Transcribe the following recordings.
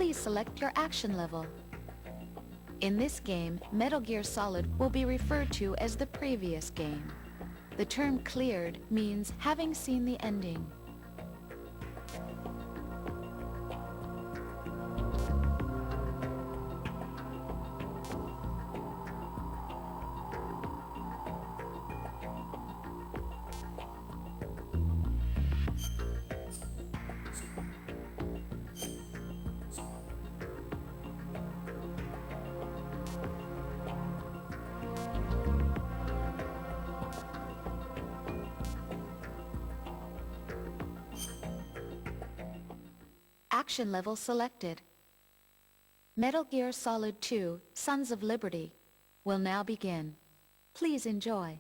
please select your action level. In this game, Metal Gear Solid will be referred to as the previous game. The term cleared means having seen the ending. Action level selected. Metal Gear Solid 2: Sons of Liberty will now begin. Please enjoy.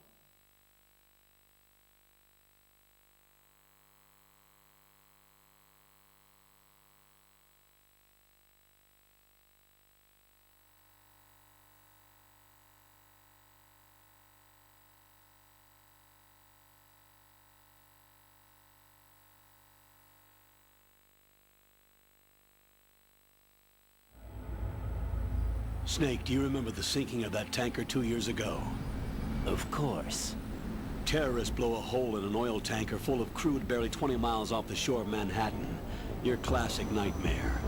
Snake, do you remember the sinking of that tanker 2 years ago? Of course. Terrorists blow a hole in an oil tanker full of crude barely 20 miles off the shore of Manhattan. Your classic nightmare.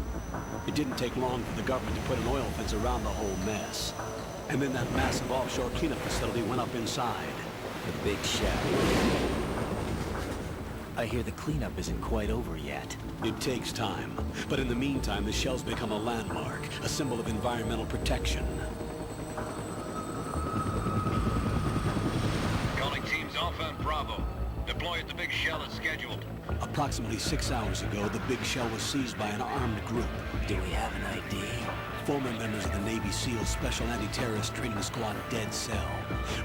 It didn't take long for the government to put an oil fence around the whole mess. And then that massive offshore cleanup facility went up inside. The big shell. I hear the cleanup isn't quite over yet. It takes time, but in the meantime, the shell's become a landmark, a symbol of environmental protection. Calling teams Alpha and Bravo. Deploy at the big shell as scheduled. Approximately 6 hours ago, the big shell was seized by an armed group. Do we have an ID? Former members of the Navy SEALs Special Anti-Terrorist Training Squad Dead Cell.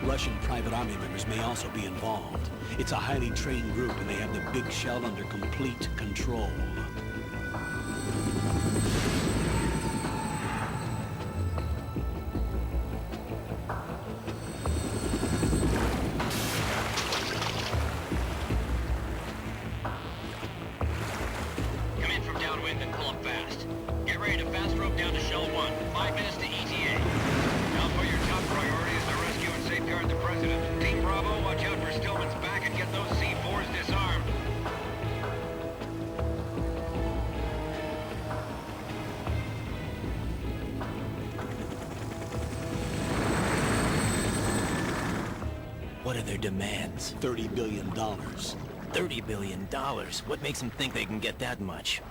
Russian private army members may also be involved. It's a highly trained group and they have the big shell under complete control. Come in from downwind and pull up fast. Get ready to fast rope down to Shell 1. 5 minutes to ETA. Now for your top priority is to rescue and safeguard the President. Team Bravo, watch out for Stillman's back and get those C4s disarmed. What are their demands? $30 billion. $30 billion? What makes them think they can get that much?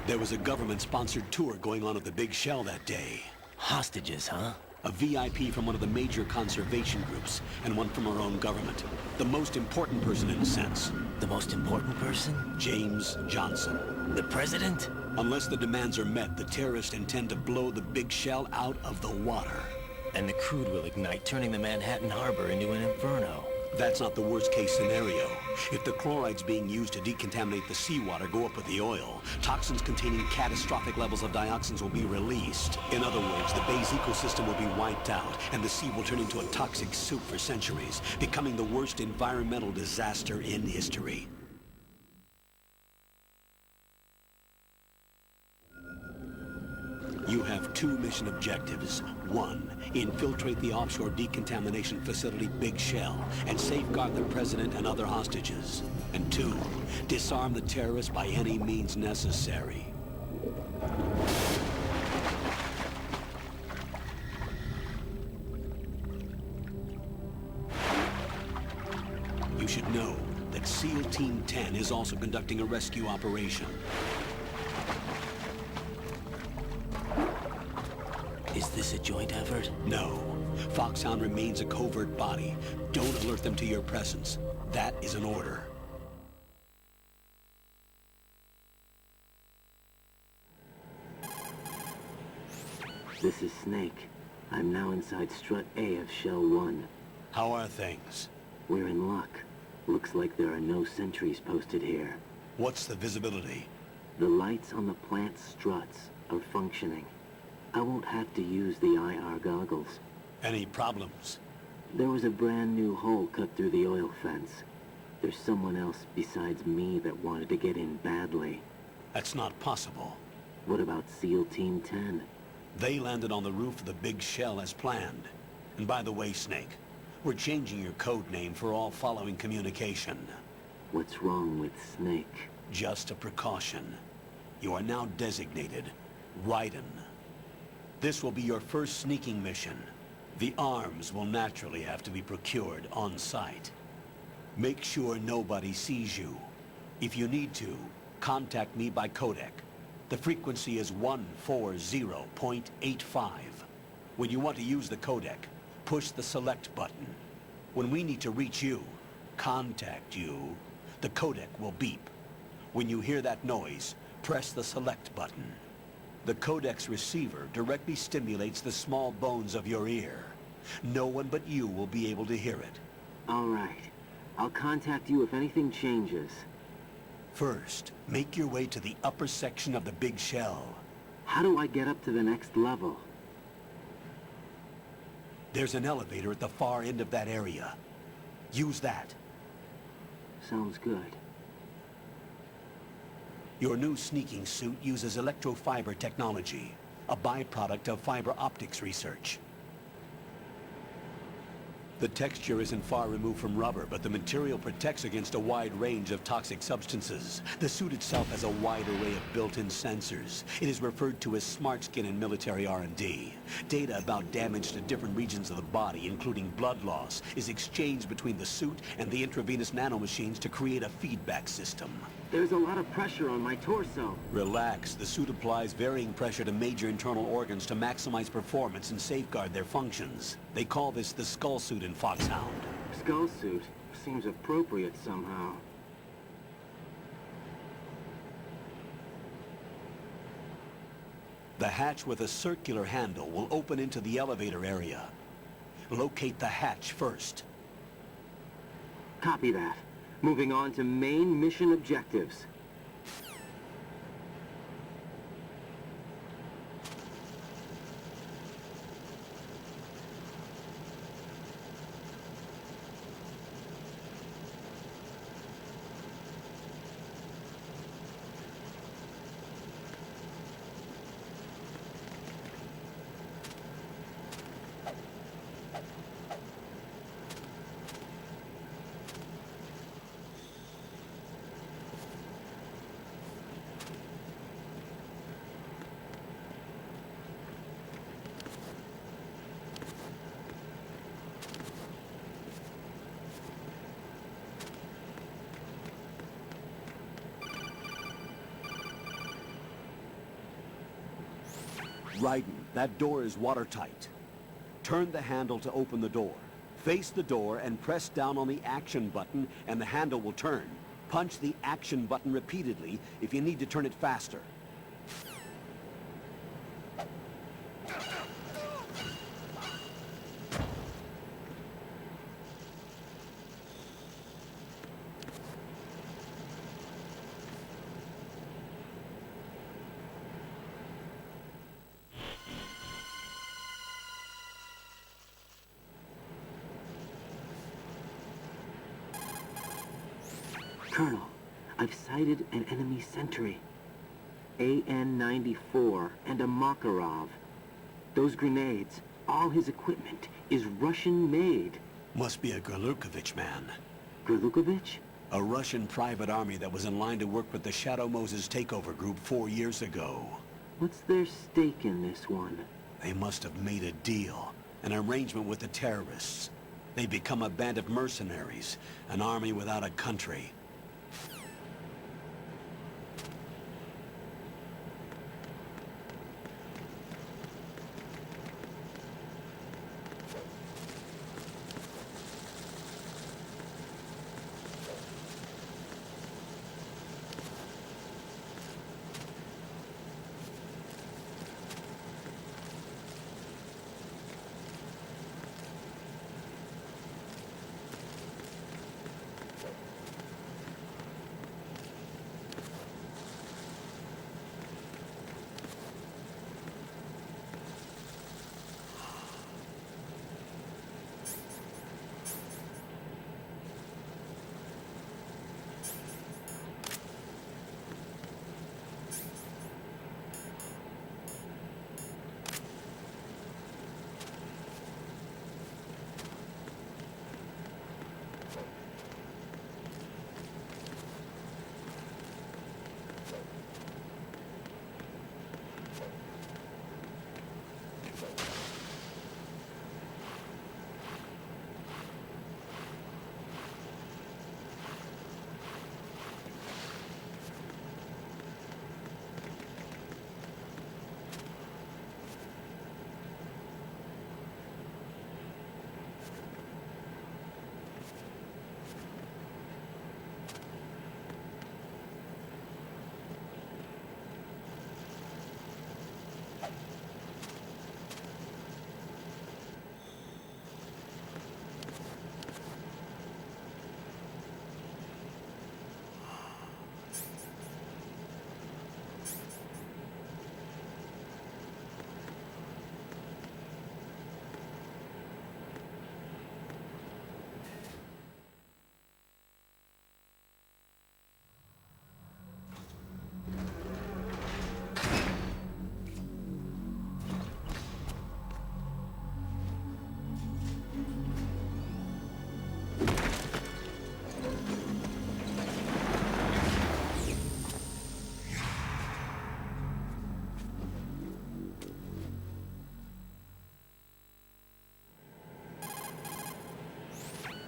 There was a government-sponsored tour going on at the big shell that day. Hostages, huh? A VIP from one of the major conservation groups, and one from our own government. The most important person in a sense. The most important person? James Johnson. The President? Unless the demands are met, the terrorists intend to blow the big shell out of the water. And the crude will ignite, turning the Manhattan Harbor into an inferno. That's not the worst-case scenario. If the chlorides being used to decontaminate the seawater go up with the oil, toxins containing catastrophic levels of dioxins will be released. In other words, the bay's ecosystem will be wiped out, and the sea will turn into a toxic soup for centuries, becoming the worst environmental disaster in history. You have 2 mission objectives. 1, infiltrate the offshore decontamination facility Big Shell and safeguard the President and other hostages. And 2, disarm the terrorists by any means necessary. You should know that SEAL Team 10 is also conducting a rescue operation. Is this a joint effort? No. Foxhound remains a covert body. Don't alert them to your presence. That is an order. This is Snake. I'm now inside Strut A of Shell 1. How are things? We're in luck. Looks like there are no sentries posted here. What's the visibility? The lights on the plant's struts are functioning. I won't have to use the IR goggles. Any problems? There was a brand new hole cut through the oil fence. There's someone else besides me that wanted to get in badly. That's not possible. What about SEAL Team 10? They landed on the roof of the big shell as planned. And by the way, Snake, we're changing your code name for all following communication. What's wrong with Snake? Just a precaution. You are now designated Raiden. This will be your first sneaking mission. The arms will naturally have to be procured on site. Make sure nobody sees you. If you need to, contact me by codec. The frequency is 140.85. When you want to use the codec, push the select button. When we need to reach you, contact you, the codec will beep. When you hear that noise, press the select button. The codec's receiver directly stimulates the small bones of your ear. No one but you will be able to hear it. All right. I'll contact you if anything changes. First, make your way to the upper section of the big shell. How do I get up to the next level? There's an elevator at the far end of that area. Use that. Sounds good. Your new sneaking suit uses electrofiber technology, a byproduct of fiber optics research. The texture isn't far removed from rubber, but the material protects against a wide range of toxic substances. The suit itself has a wide array of built-in sensors. It is referred to as smart skin in military R&D. Data about damage to different regions of the body, including blood loss, is exchanged between the suit and the intravenous nanomachines to create a feedback system. There's a lot of pressure on my torso. Relax. The suit applies varying pressure to major internal organs to maximize performance and safeguard their functions. They call this the skull suit in Foxhound. Skull suit seems appropriate somehow. The hatch with a circular handle will open into the elevator area. Locate the hatch first. Copy that. Moving on to main mission objectives. Raiden, that door is watertight. Turn the handle to open the door. Face the door and press down on the action button and the handle will turn. Punch the action button repeatedly if you need to turn it faster. Colonel, I've sighted an enemy sentry. AN-94 and a Makarov. Those grenades, all his equipment, is Russian-made. Must be a Gorlukovich man. Gorlukovich? A Russian private army that was in line to work with the Shadow Moses takeover group 4 years ago. What's their stake in this one? They must have made a deal, an arrangement with the terrorists. They become a band of mercenaries, an army without a country.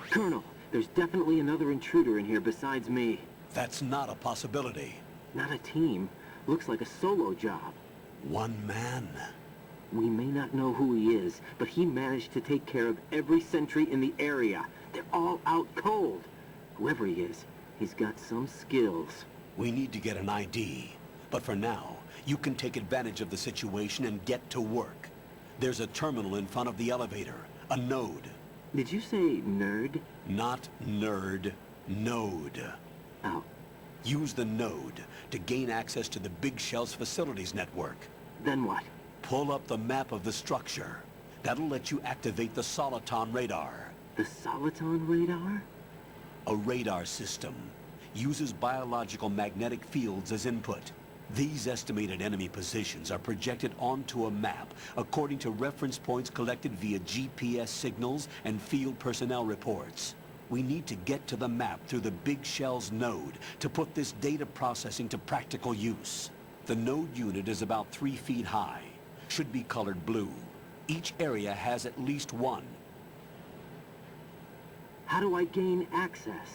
Colonel, there's definitely another intruder in here besides me. That's not a possibility. Not a team. Looks like a solo job. One man. We may not know who he is, but he managed to take care of every sentry in the area. They're all out cold. Whoever he is, he's got some skills. We need to get an ID. But for now, you can take advantage of the situation and get to work. There's a terminal in front of the elevator. A node. Did you say nerd? Not nerd. Node. Oh, Use the node to gain access to the Big Shell's facilities network. then what? Pull up the map of the structure. That'll let you activate the Soliton radar. The Soliton radar? A radar system. Uses biological magnetic fields as input. These estimated enemy positions are projected onto a map according to reference points collected via GPS signals and field personnel reports. We need to get to the map through the Big Shell's node to put this data processing to practical use. The node unit is about 3 feet high. Should be colored blue. Each area has at least one. How do I gain access?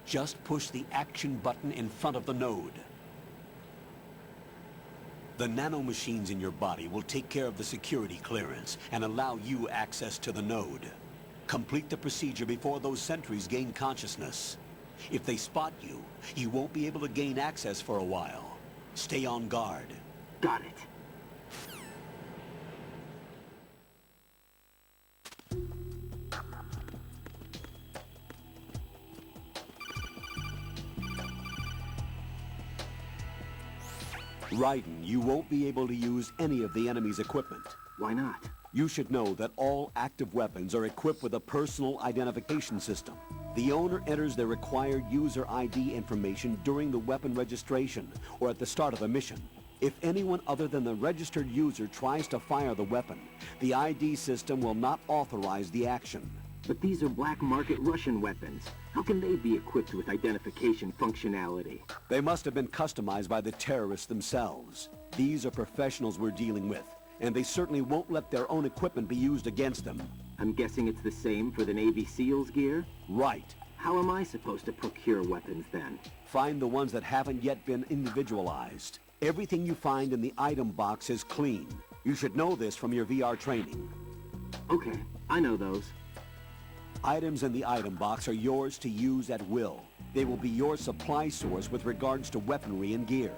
Just push the action button in front of the node. The nanomachines in your body will take care of the security clearance and allow you access to the node. Complete the procedure before those sentries gain consciousness. If they spot you, you won't be able to gain access for a while. Stay on guard. Got it. Raiden, you won't be able to use any of the enemy's equipment. Why not? You should know that all active weapons are equipped with a personal identification system. The owner enters their required user ID information during the weapon registration or at the start of a mission. If anyone other than the registered user tries to fire the weapon, the ID system will not authorize the action. But these are black market Russian weapons. How can they be equipped with identification functionality? They must have been customized by the terrorists themselves. These are professionals we're dealing with, and they certainly won't let their own equipment be used against them. I'm guessing it's the same for the Navy SEALs gear? Right. How am I supposed to procure weapons then? Find the ones that haven't yet been individualized. Everything you find in the item box is clean. You should know this from your VR training. Okay, I know those. Items in the item box are yours to use at will. They will be your supply source with regards to weaponry and gear.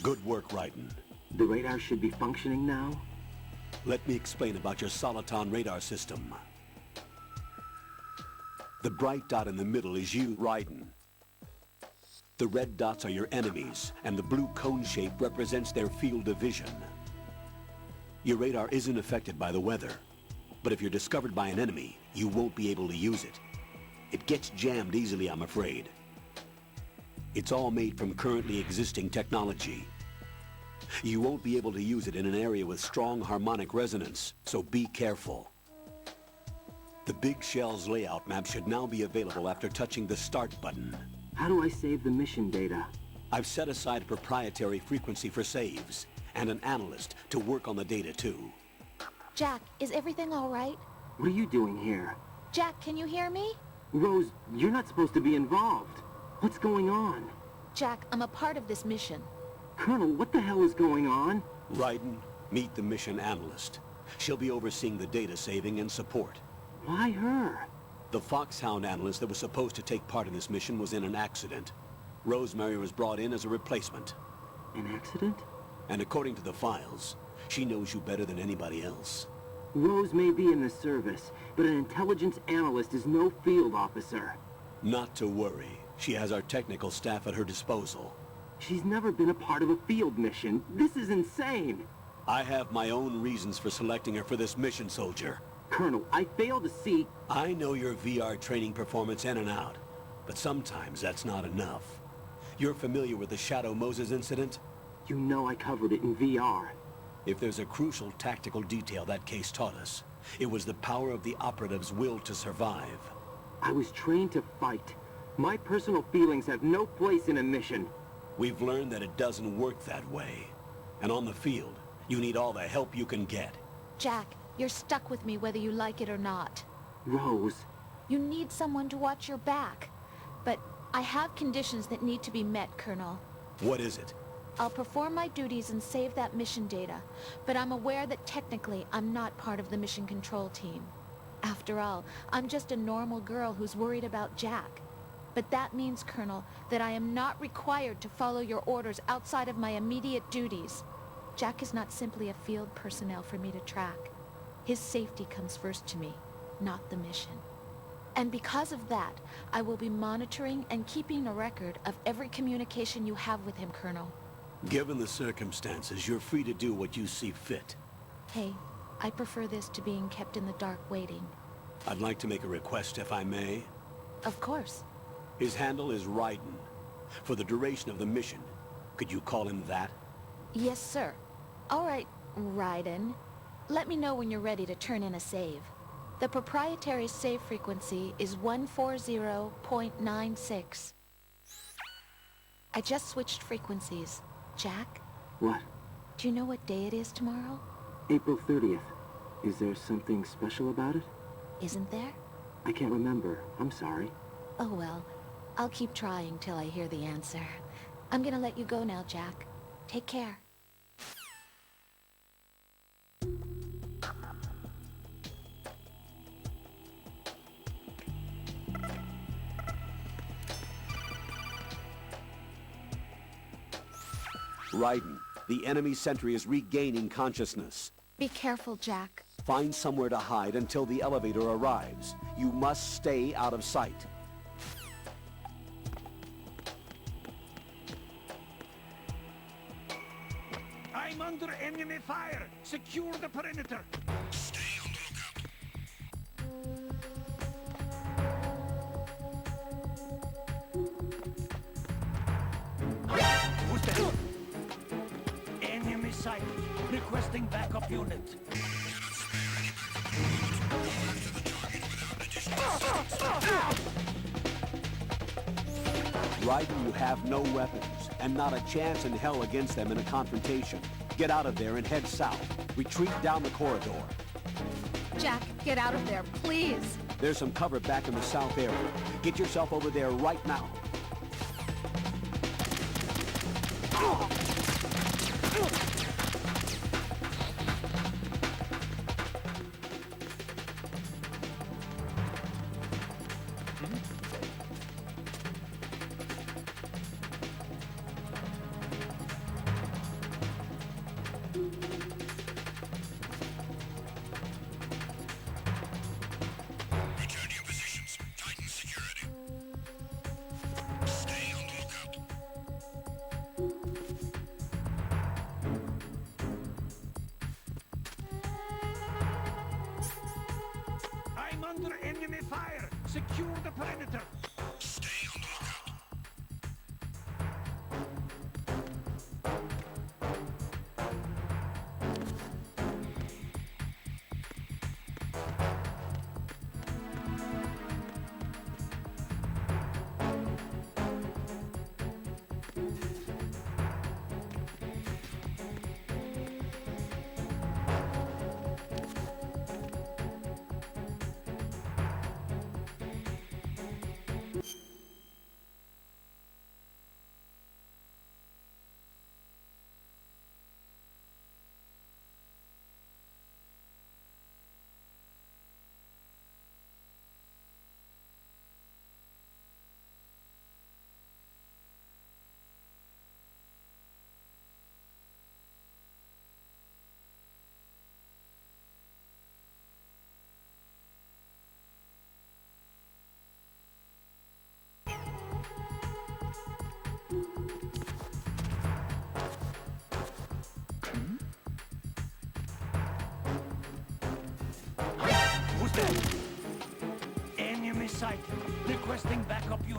Good work, Raiden. The radar should be functioning now? Let me explain about your Soliton radar system. The bright dot in the middle is you, Raiden. The red dots are your enemies, and the blue cone shape represents their field of vision. Your radar isn't affected by the weather, but if you're discovered by an enemy, you won't be able to use it. It gets jammed easily, I'm afraid. It's all made from currently existing technology. You won't be able to use it in an area with strong harmonic resonance, so be careful. The Big Shell's layout map should now be available after touching the Start button. How do I save the mission data? I've set aside a proprietary frequency for saves, and an analyst to work on the data too. Jack, is everything all right? What are you doing here? Jack, can you hear me? Rose, you're not supposed to be involved. What's going on? Jack, I'm a part of this mission. Colonel, what the hell is going on? Raiden, meet the mission analyst. She'll be overseeing the data saving and support. Why her? The Foxhound analyst that was supposed to take part in this mission was in an accident. Rosemary was brought in as a replacement. An accident? And according to the files, she knows you better than anybody else. Rose may be in the service, but an intelligence analyst is no field officer. Not to worry. She has our technical staff at her disposal. She's never been a part of a field mission. This is insane. I have my own reasons for selecting her for this mission, soldier. Colonel, I fail to see... I know your VR training performance in and out, but sometimes that's not enough. You're familiar with the Shadow Moses incident? You know I covered it in VR. If there's a crucial tactical detail that case taught us, it was the power of the operative's will to survive. I was trained to fight. My personal feelings have no place in a mission. We've learned that it doesn't work that way. And on the field, you need all the help you can get. Jack, you're stuck with me whether you like it or not. Rose, You need someone to watch your back. But I have conditions that need to be met, Colonel. What is it? I'll perform my duties and save that mission data, but I'm aware that technically I'm not part of the mission control team. After all, I'm just a normal girl who's worried about Jack. But that means, Colonel, that I am not required to follow your orders outside of my immediate duties. Jack is not simply a field personnel for me to track. His safety comes first to me, not the mission. And because of that, I will be monitoring and keeping a record of every communication you have with him, Colonel. Given the circumstances, you're free to do what you see fit. Hey, I prefer this to being kept in the dark waiting. I'd like to make a request, if I may. Of course. His handle is Raiden. For the duration of the mission, could you call him that? Yes, sir. All right, Raiden. Let me know when you're ready to turn in a save. The proprietary save frequency is 140.96. I just switched frequencies. Jack, what? do you know what day it is tomorrow? April 30th. Is there something special about it? Isn't there? I can't remember. I'm sorry. Oh well, I'll keep trying till I hear the answer. I'm gonna let you go now, Jack. Take care. Raiden, the enemy sentry is regaining consciousness. Be careful, Jack. Find somewhere to hide until the elevator arrives. You must stay out of sight. I'm under enemy fire. Secure the perimeter. Stay on the lookout. Who's there? Enemy sighted. Requesting backup unit. Raiden, you have no weapons, and not a chance in hell against them in a confrontation. Get out of there and head south. Retreat down the corridor. Jack, get out of there, please. There's some cover back in the south area. Get yourself over there right now. Return to your positions. Tighten security. Stay on the lookout. I'm under enemy fire. Secure the perimeter. Stay on the lookout.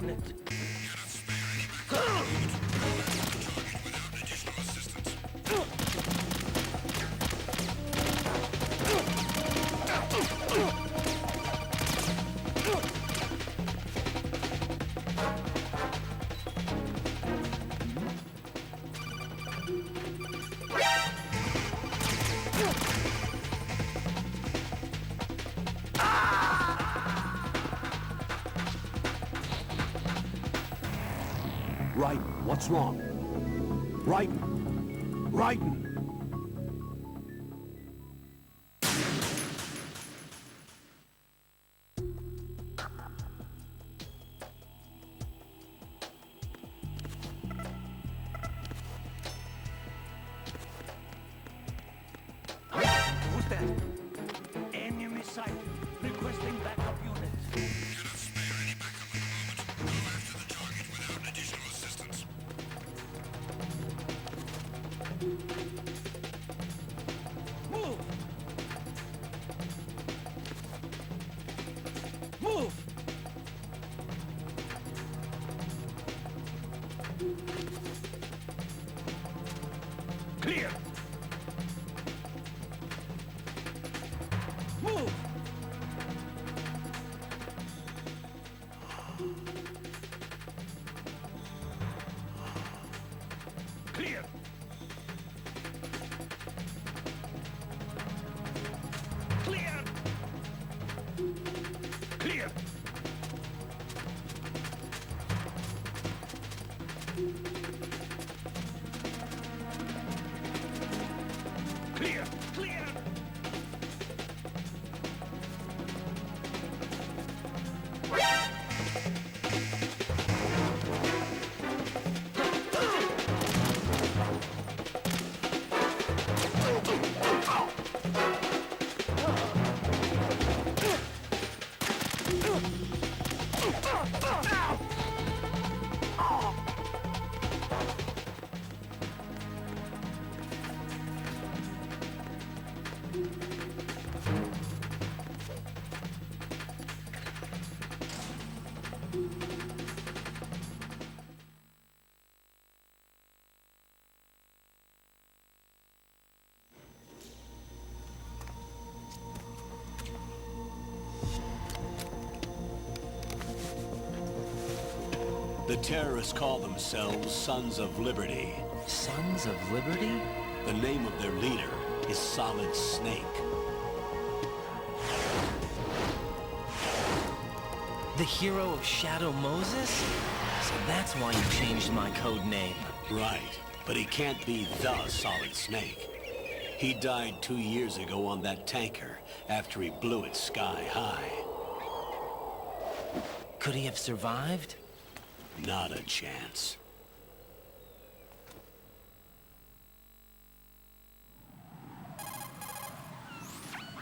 unit. Right, what's wrong? Right, right. Who's that? Enemy sighted. Requesting backup unit. Move! Move! Clear! Move! Clear! Clear! Clear! Clear! Clear! The terrorists call themselves Sons of Liberty. Sons of Liberty? The name of their leader is Solid Snake. The hero of Shadow Moses? So that's why you changed my code name. Right, but he can't be the Solid Snake. He died 2 years ago on that tanker after he blew it sky high. Could he have survived? Not a chance.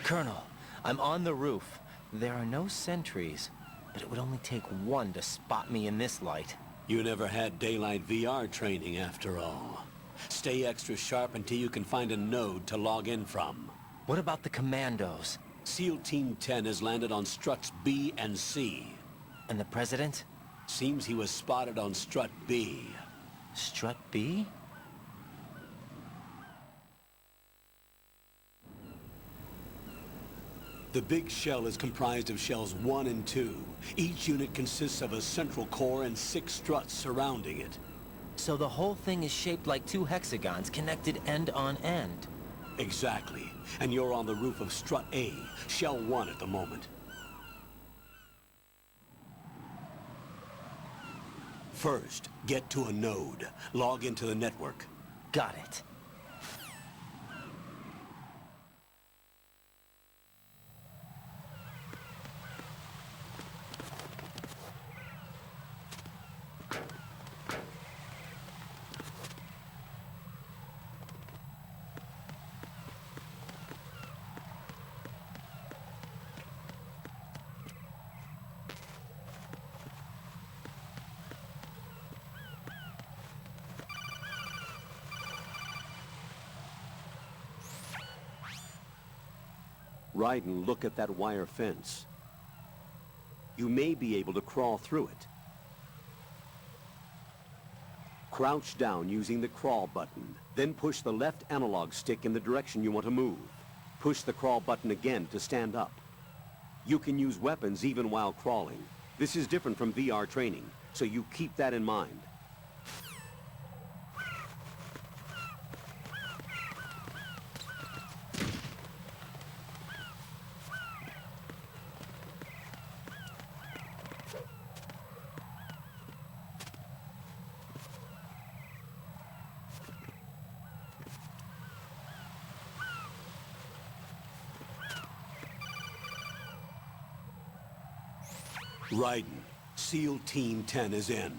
Colonel, I'm on the roof. There are no sentries, but it would only take one to spot me in this light. You never had daylight VR training after all. Stay extra sharp until you can find a node to log in from. What about the commandos? SEAL Team 10 has landed on struts B and C. And the President? Seems he was spotted on strut B. Strut B? The big shell is comprised of shells 1 and 2. Each unit consists of a central core and 6 struts surrounding it. So the whole thing is shaped like 2 hexagons connected end on end. Exactly. And you're on the roof of strut A, shell 1 at the moment. First, get to a node. Log into the network. Got it. Ride and look at that wire fence. You may be able to crawl through it. Crouch down using the crawl button. Then push the left analog stick in the direction you want to move. Push the crawl button again to stand up. You can use weapons even while crawling. This is different from VR training, so you keep that in mind. Raiden, SEAL Team 10 is in.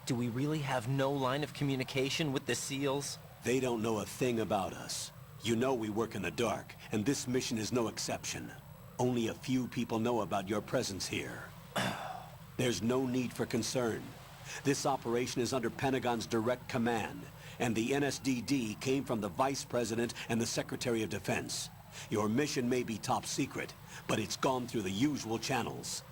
Do we really have no line of communication with the SEALs? They don't know a thing about us. You know we work in the dark, and this mission is no exception. Only a few people know about your presence here. There's no need for concern. This operation is under Pentagon's direct command, and the NSDD came from the Vice President and the Secretary of Defense. Your mission may be top secret, but it's gone through the usual channels.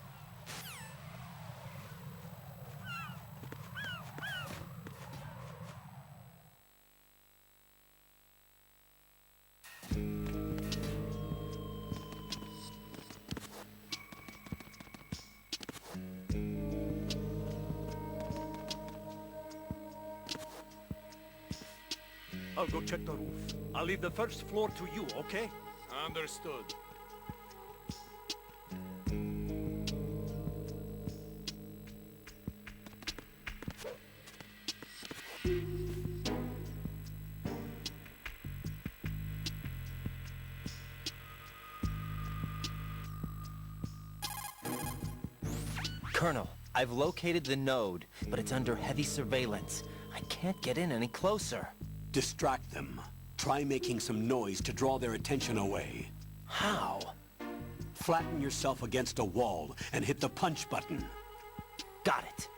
I'll go check the roof. I'll leave the first floor to you, okay? Understood. Colonel, I've located the node, but it's under heavy surveillance. I can't get in any closer. Distract them. Try making some noise to draw their attention away. How? Flatten yourself against a wall and hit the punch button. Got it.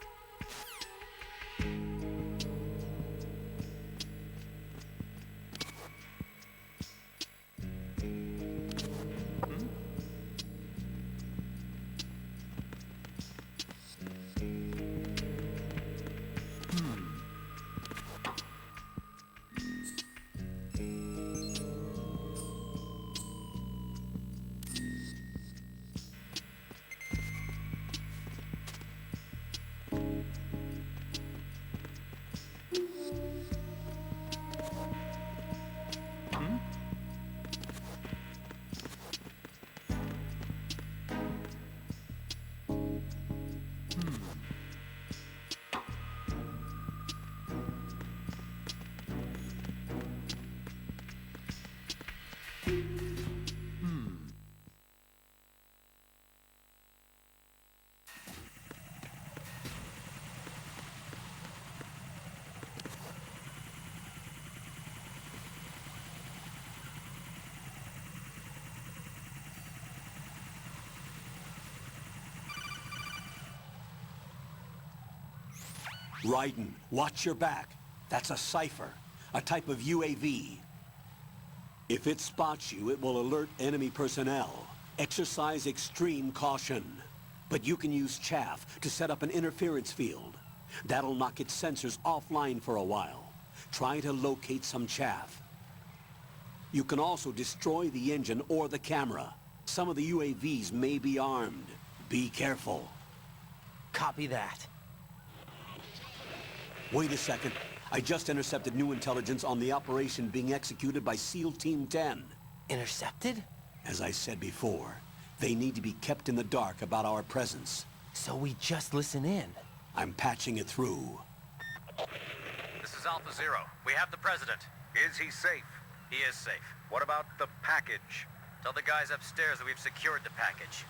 Raiden, watch your back. That's a cipher, a type of UAV. If it spots you, it will alert enemy personnel. Exercise extreme caution. But you can use chaff to set up an interference field. That'll knock its sensors offline for a while. Try to locate some chaff. You can also destroy the engine or the camera. Some of the UAVs may be armed. Be careful. Copy that. Wait a second. I just intercepted new intelligence on the operation being executed by SEAL Team 10. Intercepted? As I said before, they need to be kept in the dark about our presence. So we just listen in. I'm patching it through. This is Alpha Zero. We have the President. Is he safe? He is safe. What about the package? Tell the guys upstairs that we've secured the package.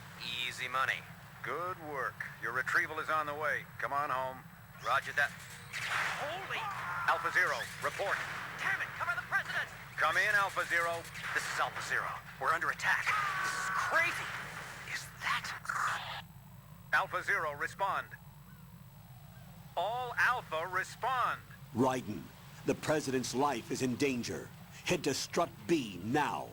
Easy money. Good work. Your retrieval is on the way. Come on home. Roger that. Holy! Alpha Zero, report. Damn it! Cover the President! Come in, Alpha Zero. This is Alpha Zero. We're under attack. This is crazy. Is that... Alpha Zero, respond. All Alpha, respond. Raiden, the President's life is in danger. Head to Strut B now.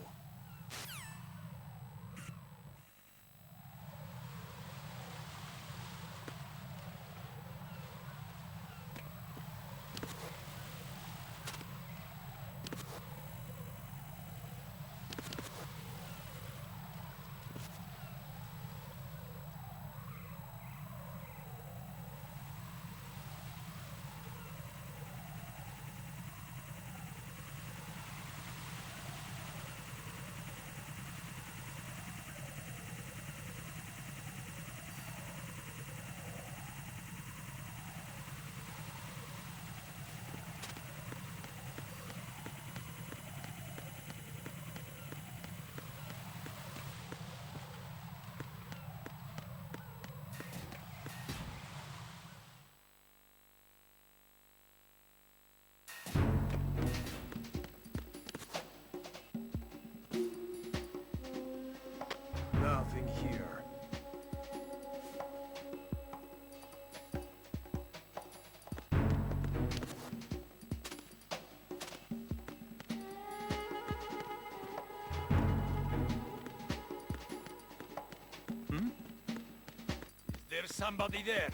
There's somebody there.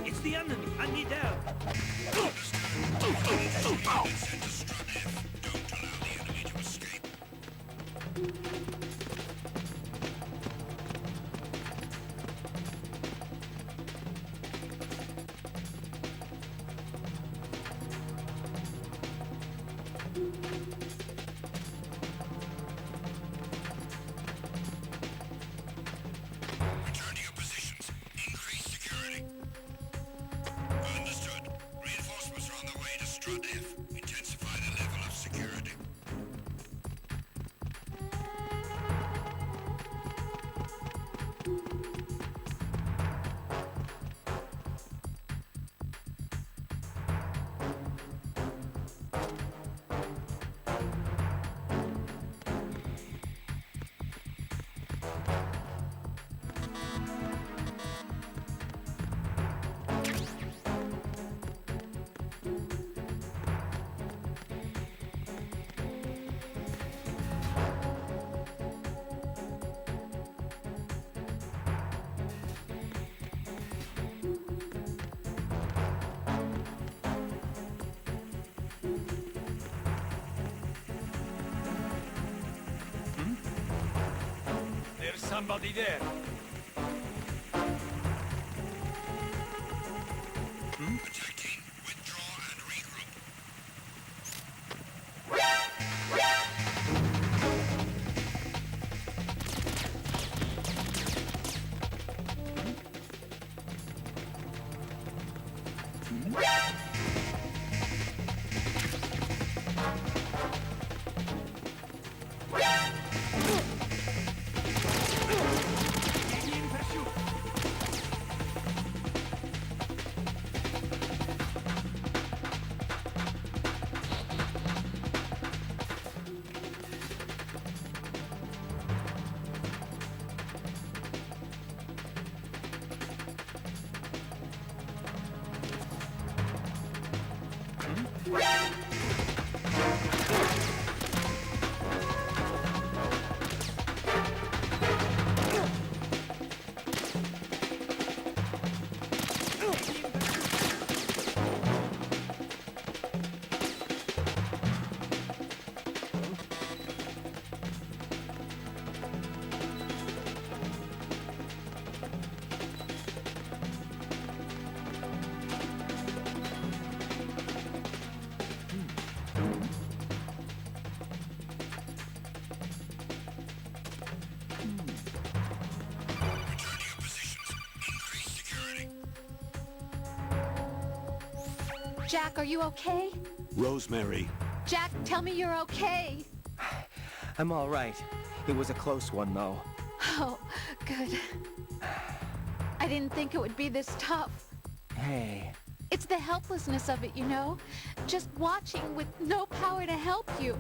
It's the enemy. I need help. Return to your positions. Increase security. Understood. Reinforcements are on the way to Strut F. Intensify the level of security. There's somebody there. Attacking. Withdraw and regroup. In pursuit. Return to your positions. Increase security. Jack, are you okay? Rosemary, Jack, tell me you're okay. I'm all right. It was a close one, though. Oh, good. I didn't think it would be this tough. Hey, It's the helplessness of it, you know? Just watching with no power to help you.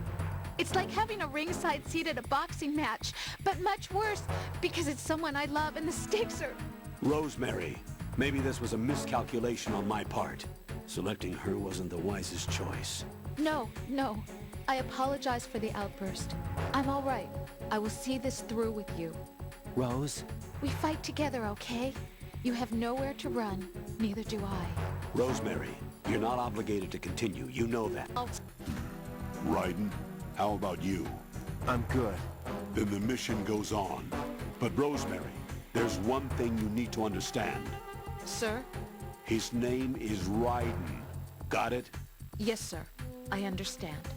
It's like having a ringside seat at a boxing match, but much worse because it's someone I love and the stakes are... Rosemary, maybe this was a miscalculation on my part. Selecting her wasn't the wisest choice. No. I apologize for the outburst. I'm all right. I will see this through with you. Rose? We fight together, okay? You have nowhere to run. Neither do I. Rosemary, you're not obligated to continue. You know that. Raiden, how about you? I'm good. Then the mission goes on. But Rosemary, there's one thing you need to understand. Sir? His name is Raiden. Got it? Yes, sir. I understand.